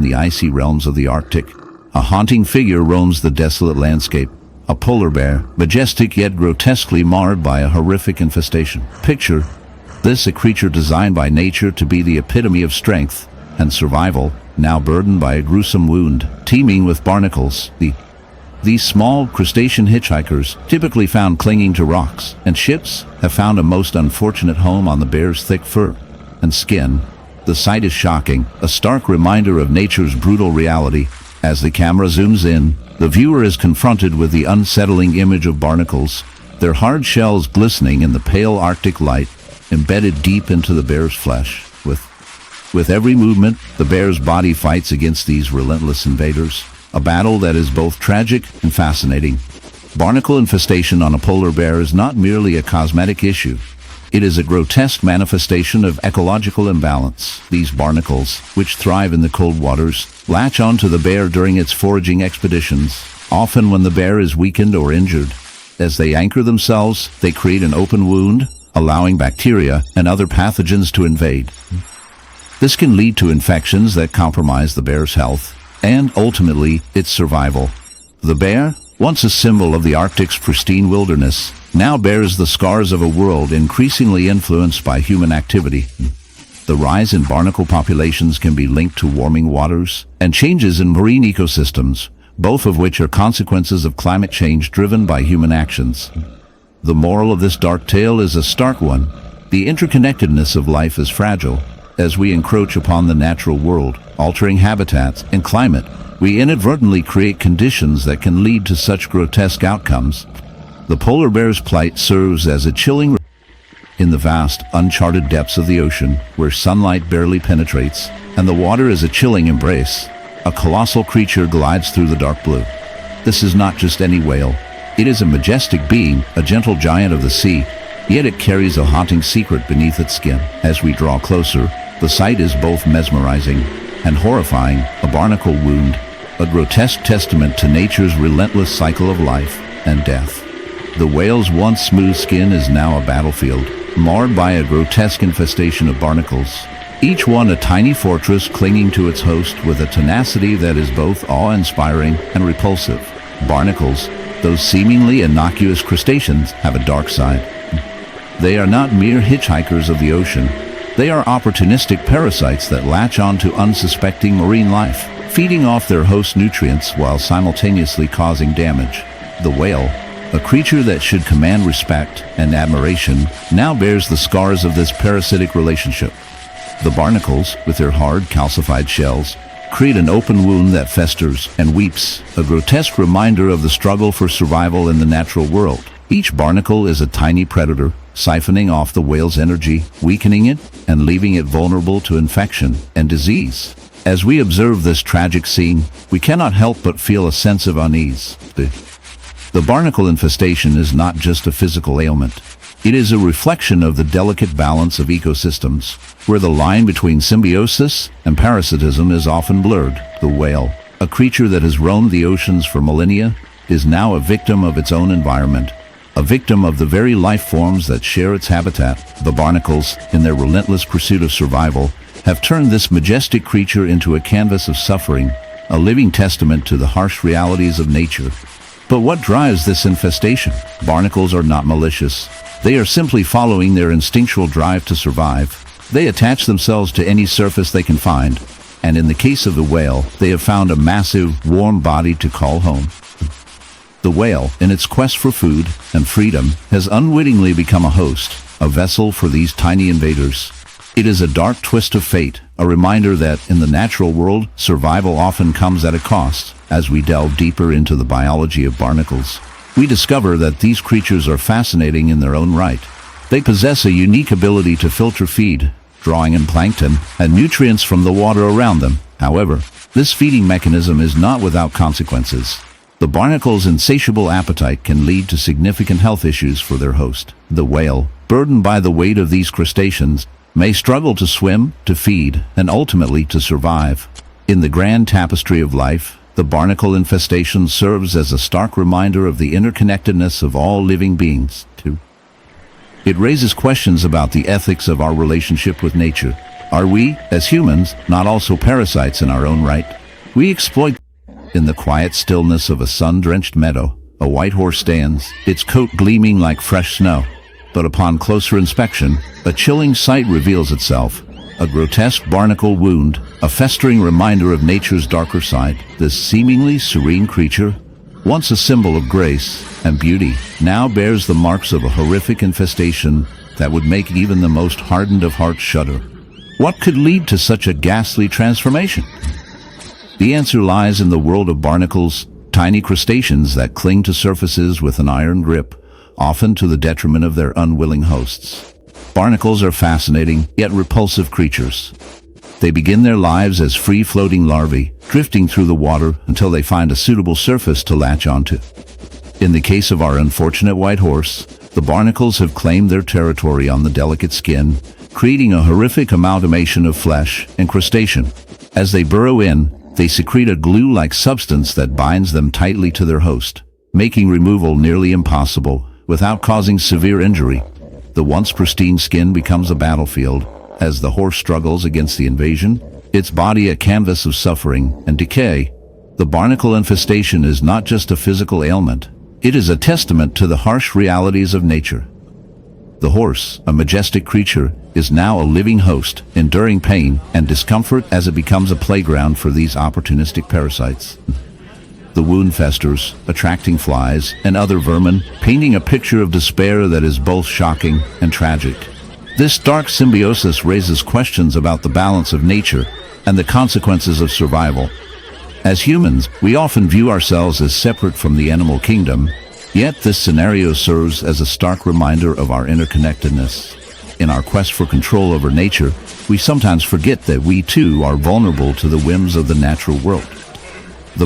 the icy realms of the Arctic. A haunting figure roams the desolate landscape. A polar bear, majestic yet grotesquely marred by a horrific infestation. Picture this: a creature designed by nature to be the epitome of strength and survival, now burdened by a gruesome wound, teeming with barnacles. These small crustacean hitchhikers, typically found clinging to rocks and ships, have found a most unfortunate home on the bear's thick fur and skin. The sight is shocking, a stark reminder of nature's brutal reality. As the camera zooms in, the viewer is confronted with the unsettling image of barnacles, their hard shells glistening in the pale Arctic light, embedded deep into the bear's flesh. With every movement, the bear's body fights against these relentless invaders, a battle that is both tragic and fascinating. Barnacle infestation on a polar bear is not merely a cosmetic issue. It is a grotesque manifestation of ecological imbalance. These barnacles, which thrive in the cold waters, latch onto the bear during its foraging expeditions, often when the bear is weakened or injured. As they anchor themselves, they create an open wound, allowing bacteria and other pathogens to invade. This can lead to infections that compromise the bear's health and, ultimately, its survival. The bear, once a symbol of the Arctic's pristine wilderness, now bears the scars of a world increasingly influenced by human activity. The rise in barnacle populations can be linked to warming waters and changes in marine ecosystems, both of which are consequences of climate change driven by human actions. The moral of this dark tale is a stark one. The interconnectedness of life is fragile. As we encroach upon the natural world, altering habitats and climate, we inadvertently create conditions that can lead to such grotesque outcomes. The polar bear's plight serves as a chilling in the vast, uncharted depths of the ocean, where sunlight barely penetrates, and the water is a chilling embrace. A colossal creature glides through the dark blue. This is not just any whale. It is a majestic being, a gentle giant of the sea, yet it carries a haunting secret beneath its skin. As we draw closer, the sight is both mesmerizing and horrifying. A barnacle wound, a grotesque testament to nature's relentless cycle of life and death. The whale's once smooth skin is now a battlefield, marred by a grotesque infestation of barnacles, each one a tiny fortress clinging to its host with a tenacity that is both awe-inspiring and repulsive. Barnacles, those seemingly innocuous crustaceans, have a dark side. They are not mere hitchhikers of the ocean. They are opportunistic parasites that latch onto unsuspecting marine life, feeding off their host nutrients while simultaneously causing damage. The whale, a creature that should command respect and admiration, now bears the scars of this parasitic relationship. The barnacles, with their hard, calcified shells, create an open wound that festers and weeps, a grotesque reminder of the struggle for survival in the natural world. Each barnacle is a tiny predator, siphoning off the whale's energy, weakening it, and leaving it vulnerable to infection and disease. As we observe this tragic scene, we cannot help but feel a sense of unease. The barnacle infestation is not just a physical ailment. It is a reflection of the delicate balance of ecosystems, where the line between symbiosis and parasitism is often blurred. The whale, a creature that has roamed the oceans for millennia, is now a victim of its own environment, a victim of the very life forms that share its habitat. The barnacles, in their relentless pursuit of survival, have turned this majestic creature into a canvas of suffering, a living testament to the harsh realities of nature. But what drives this infestation? Barnacles are not malicious. They are simply following their instinctual drive to survive. They attach themselves to any surface they can find, and in the case of the whale, they have found a massive, warm body to call home. The whale, in its quest for food and freedom, has unwittingly become a host, a vessel for these tiny invaders. It is a dark twist of fate, a reminder that, in the natural world, survival often comes at a cost. As we delve deeper into the biology of barnacles, we discover that these creatures are fascinating in their own right. They possess a unique ability to filter feed, drawing in plankton and nutrients from the water around them. However, this feeding mechanism is not without consequences. The barnacle's insatiable appetite can lead to significant health issues for their host. The whale, burdened by the weight of these crustaceans, may struggle to swim, to feed, and ultimately to survive. In the grand tapestry of life, the barnacle infestation serves as a stark reminder of the interconnectedness of all living beings. It raises questions about the ethics of our relationship with nature. Are we, as humans, not also parasites in our own right? We exploit. In the quiet stillness of a sun-drenched meadow, a white horse stands, its coat gleaming like fresh snow. But upon closer inspection, a chilling sight reveals itself. A grotesque barnacle wound, a festering reminder of nature's darker side. This seemingly serene creature, once a symbol of grace and beauty, now bears the marks of a horrific infestation that would make even the most hardened of hearts shudder. What could lead to such a ghastly transformation? The answer lies in the world of barnacles, tiny crustaceans that cling to surfaces with an iron grip, often to the detriment of their unwilling hosts. Barnacles are fascinating, yet repulsive creatures. They begin their lives as free-floating larvae, drifting through the water until they find a suitable surface to latch onto. In the case of our unfortunate white horse, the barnacles have claimed their territory on the delicate skin, creating a horrific amalgamation of flesh and crustacean. As they burrow in, they secrete a glue-like substance that binds them tightly to their host, making removal nearly impossible without causing severe injury. The once pristine skin becomes a battlefield. As the horse struggles against the invasion, its body a canvas of suffering and decay. The barnacle infestation is not just a physical ailment. It is a testament to the harsh realities of nature. The horse, a majestic creature, is now a living host, enduring pain and discomfort as it becomes a playground for these opportunistic parasites. The wound festers, attracting flies and other vermin, painting a picture of despair that is both shocking and tragic. This dark symbiosis raises questions about the balance of nature and the consequences of survival. As humans, we often view ourselves as separate from the animal kingdom, yet this scenario serves as a stark reminder of our interconnectedness. In our quest for control over nature, we sometimes forget that we too are vulnerable to the whims of the natural world.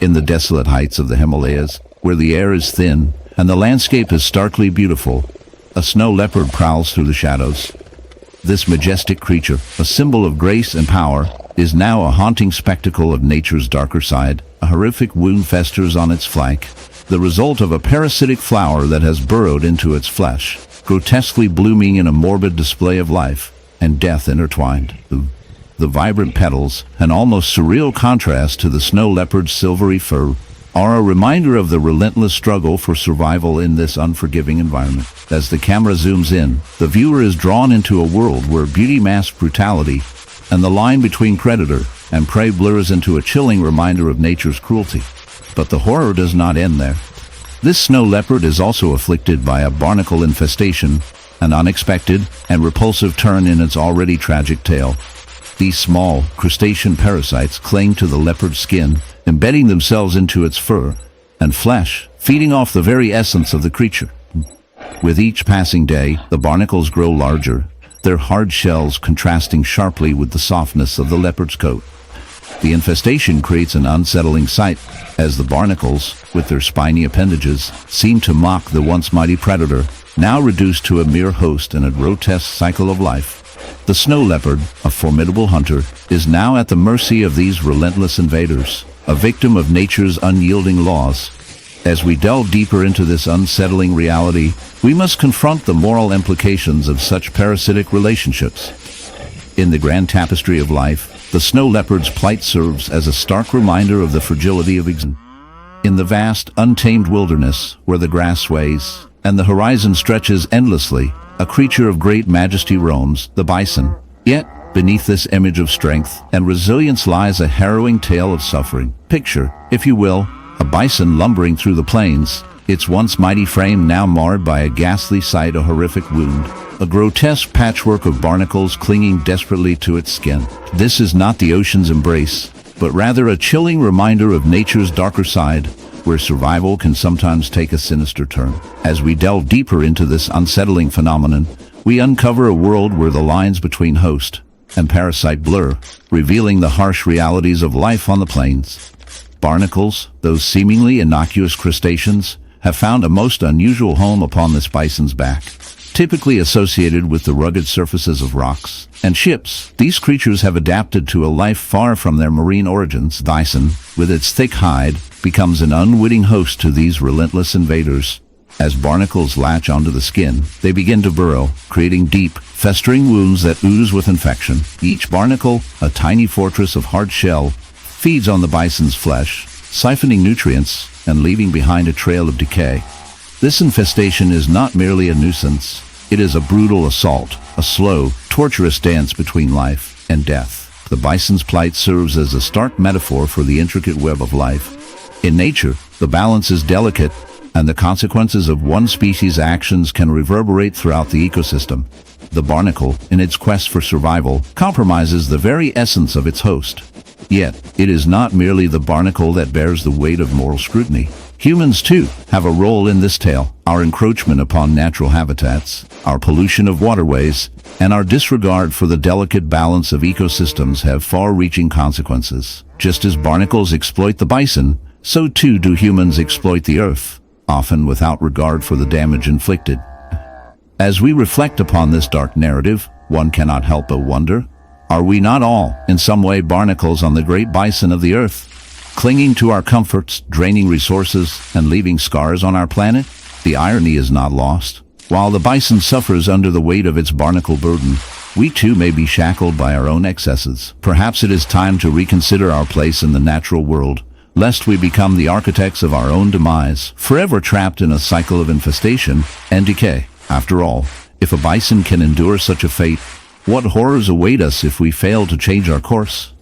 In the desolate heights of the Himalayas, where the air is thin and the landscape is starkly beautiful, a snow leopard prowls through the shadows. This majestic creature, a symbol of grace and power, is now a haunting spectacle of nature's darker side. A horrific wound festers on its flank, the result of a parasitic flower that has burrowed into its flesh, grotesquely blooming in a morbid display of life and death intertwined. The vibrant petals, an almost surreal contrast to the snow leopard's silvery fur, are a reminder of the relentless struggle for survival in this unforgiving environment. As the camera zooms in, the viewer is drawn into a world where beauty masks brutality, and the line between predator and prey blurs into a chilling reminder of nature's cruelty. But the horror does not end there. This snow leopard is also afflicted by a barnacle infestation, an unexpected and repulsive turn in its already tragic tale. These small, crustacean parasites cling to the leopard's skin, embedding themselves into its fur and flesh, feeding off the very essence of the creature. With each passing day, the barnacles grow larger, their hard shells contrasting sharply with the softness of the leopard's coat. The infestation creates an unsettling sight, as the barnacles, with their spiny appendages, seem to mock the once mighty predator, now reduced to a mere host in a grotesque cycle of life. The snow leopard, a formidable hunter, is now at the mercy of these relentless invaders, a victim of nature's unyielding laws. As we delve deeper into this unsettling reality, we must confront the moral implications of such parasitic relationships. In the grand tapestry of life, the snow leopard's plight serves as a stark reminder of the fragility of existence. In the vast, untamed wilderness, where the grass sways and the horizon stretches endlessly, a creature of great majesty roams, the bison. Yet, beneath this image of strength and resilience lies a harrowing tale of suffering. Picture, if you will, a bison lumbering through the plains, its once mighty frame now marred by a ghastly sight, a horrific wound, a grotesque patchwork of barnacles clinging desperately to its skin. This is not the ocean's embrace, but rather a chilling reminder of nature's darker side, where survival can sometimes take a sinister turn. As we delve deeper into this unsettling phenomenon, we uncover a world where the lines between host and parasite blur, revealing the harsh realities of life on the plains. Barnacles, those seemingly innocuous crustaceans, have found a most unusual home upon this bison's back. Typically associated with the rugged surfaces of rocks and ships, these creatures have adapted to a life far from their marine origins. Bison, with its thick hide, becomes an unwitting host to these relentless invaders. As barnacles latch onto the skin, they begin to burrow, creating deep, festering wounds that ooze with infection. Each barnacle, a tiny fortress of hard shell, feeds on the bison's flesh, siphoning nutrients and leaving behind a trail of decay. This infestation is not merely a nuisance. It is a brutal assault, a slow, torturous dance between life and death. The bison's plight serves as a stark metaphor for the intricate web of life. In nature, the balance is delicate, and the consequences of one species' actions can reverberate throughout the ecosystem. The barnacle, in its quest for survival, compromises the very essence of its host. Yet, it is not merely the barnacle that bears the weight of moral scrutiny. Humans, too, have a role in this tale. Our encroachment upon natural habitats, our pollution of waterways, and our disregard for the delicate balance of ecosystems have far-reaching consequences. Just as barnacles exploit the bison, so too do humans exploit the earth, often without regard for the damage inflicted. As we reflect upon this dark narrative, one cannot help but wonder, are we not all, in some way, barnacles on the great bison of the earth, clinging to our comforts, draining resources, and leaving scars on our planet? The irony is not lost. While the bison suffers under the weight of its barnacle burden, we too may be shackled by our own excesses. Perhaps it is time to reconsider our place in the natural world, lest we become the architects of our own demise, forever trapped in a cycle of infestation and decay. After all, if a bison can endure such a fate, what horrors await us if we fail to change our course?